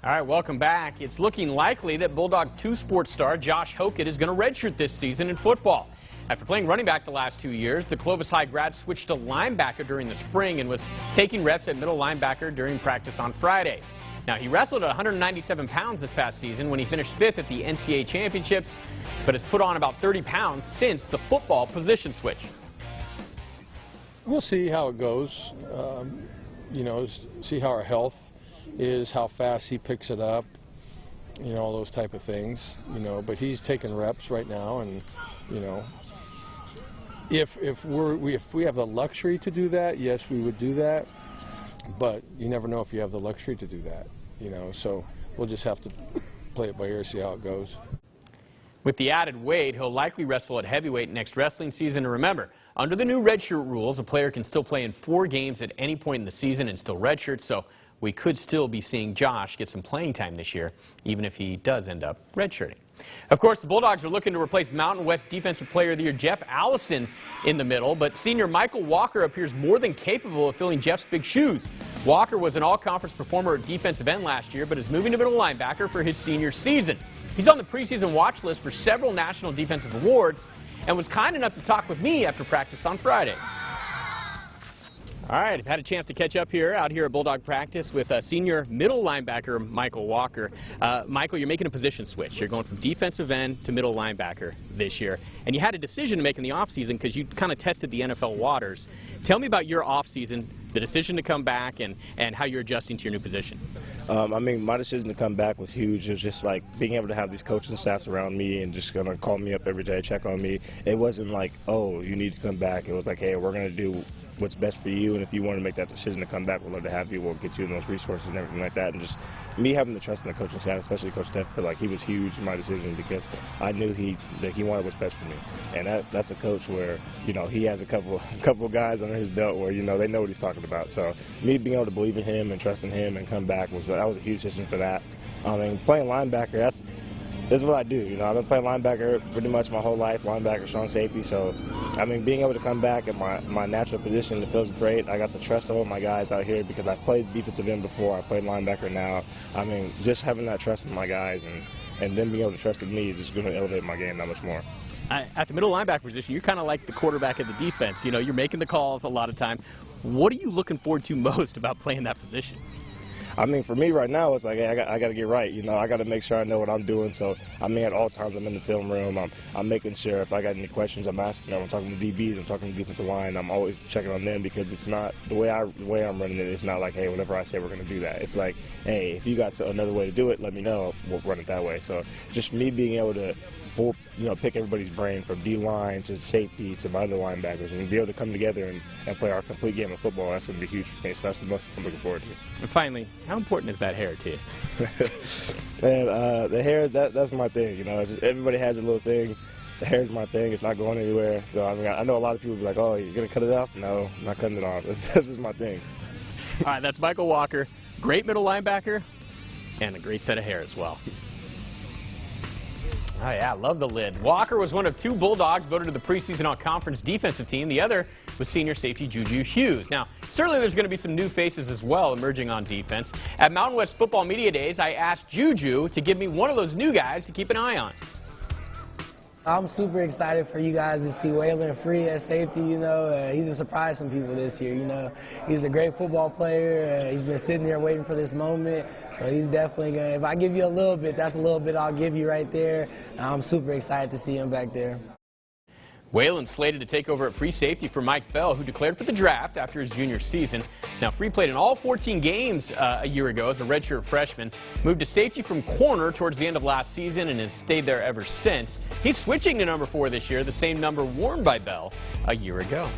All right, welcome back. It's looking likely that Bulldog 2 sports star Josh Hokit is going to redshirt this season in football. After playing running back the last 2 years, the Clovis High grad switched to linebacker during the spring and was taking reps at middle linebacker during practice on Friday. Now, he wrestled at 197 pounds this past season when he finished 5th at the NCAA championships, but has put on about 30 pounds since the football position switch. We'll see how it goes, see how our health is, how fast he picks it up, all those type of things, but he's taking reps right now, and, if we have the luxury to do that, yes, we would do that, but you never know if you have the luxury to do that, so we'll just have to play it by ear, see how it goes. With the added weight, he'll likely wrestle at heavyweight next wrestling season. And remember, under the new redshirt rules, a player can still play in 4 games at any point in the season and still redshirt, so we could still be seeing Josh get some playing time this year, even if he does end up redshirting. Of course, the Bulldogs are looking to replace Mountain West Defensive Player of the Year Jeff Allison in the middle, but senior Mykal Walker appears more than capable of filling Jeff's big shoes. Walker was an all-conference performer at defensive end last year, but is moving to middle linebacker for his senior season. He's on the preseason watch list for several national defensive awards and was kind enough to talk with me after practice on Friday. All right, I've had a chance to catch up out here at Bulldog practice with senior middle linebacker Mykal Walker. Mykal, you're making a position switch. You're going from defensive end to middle linebacker this year. And you had a decision to make in the offseason because you kind of tested the NFL waters. Tell me about your offseason, the decision to come back, and how you're adjusting to your new position. My decision to come back was huge. It was just like being able to have these coaching staffs around me and just going to call me up every day, check on me. It wasn't like, oh, you need to come back. It was like, hey, we're going to do what's best for you, and if you want to make that decision to come back, we'd love to have you. We'll get you those resources and everything like that. And just me having the trust in the coaching staff, especially Coach Steph, like he was huge in my decision because I knew that he wanted what's best for me. And that's a coach where he has a couple of guys under his belt where they know what he's talking about. So me being able to believe in him and trust in him and come back was a huge decision for that. Playing linebacker, that's what I do. I've been playing linebacker pretty much my whole life, linebacker, strong safety. So, being able to come back at my natural position, it feels great. I got the trust of all my guys out here because I played defensive end before. I played linebacker now. Just having that trust in my guys and them being able to trust in me is just going to elevate my game that much more. At the middle linebacker position, you're kind of like the quarterback of the defense. You're making the calls a lot of time. What are you looking forward to most about playing that position? For me right now, it's like, hey, I got to get right. I got to make sure I know what I'm doing. So, at all times, I'm in the film room. I'm making sure if I got any questions, I'm asking them. I'm talking to DBs. I'm talking to defensive line. I'm always checking on them because it's not the way I'm running it. It's not like, hey, whenever I say we're going to do that. It's like, hey, if you got another way to do it, let me know. We'll run it that way. So, just me being able to pick everybody's brain from D-line to safety to my other linebackers and be able to come together and play our complete game of football, that's going to be huge for me. So that's the most I'm looking forward to. And finally, how important is that hair to you? Man, the hair, that's my thing. Just, everybody has a little thing. The hair is my thing. It's not going anywhere. So, I know a lot of people be like, oh, you're going to cut it off? No, I'm not cutting it off. That's just my thing. All right, that's Mykal Walker, great middle linebacker, and a great set of hair as well. Oh, yeah, I love the lid. Walker was one of 2 Bulldogs voted to the preseason all-conference defensive team. The other was senior safety Juju Hughes. Now, certainly there's going to be some new faces as well emerging on defense. At Mountain West Football Media Days, I asked Juju to give me one of those new guys to keep an eye on. I'm super excited for you guys to see Wylan free at safety. He's a surprise to some people this year. He's a great football player. He's been sitting there waiting for this moment. So he's definitely going to, if I give you a little bit, that's a little bit I'll give you right there. I'm super excited to see him back there. Wylan slated to take over at free safety for Mike Bell, who declared for the draft after his junior season. Now, Free played in all 14 games a year ago as a redshirt freshman, moved to safety from corner towards the end of last season and has stayed there ever since. He's switching to number 4 this year, the same number worn by Bell a year ago.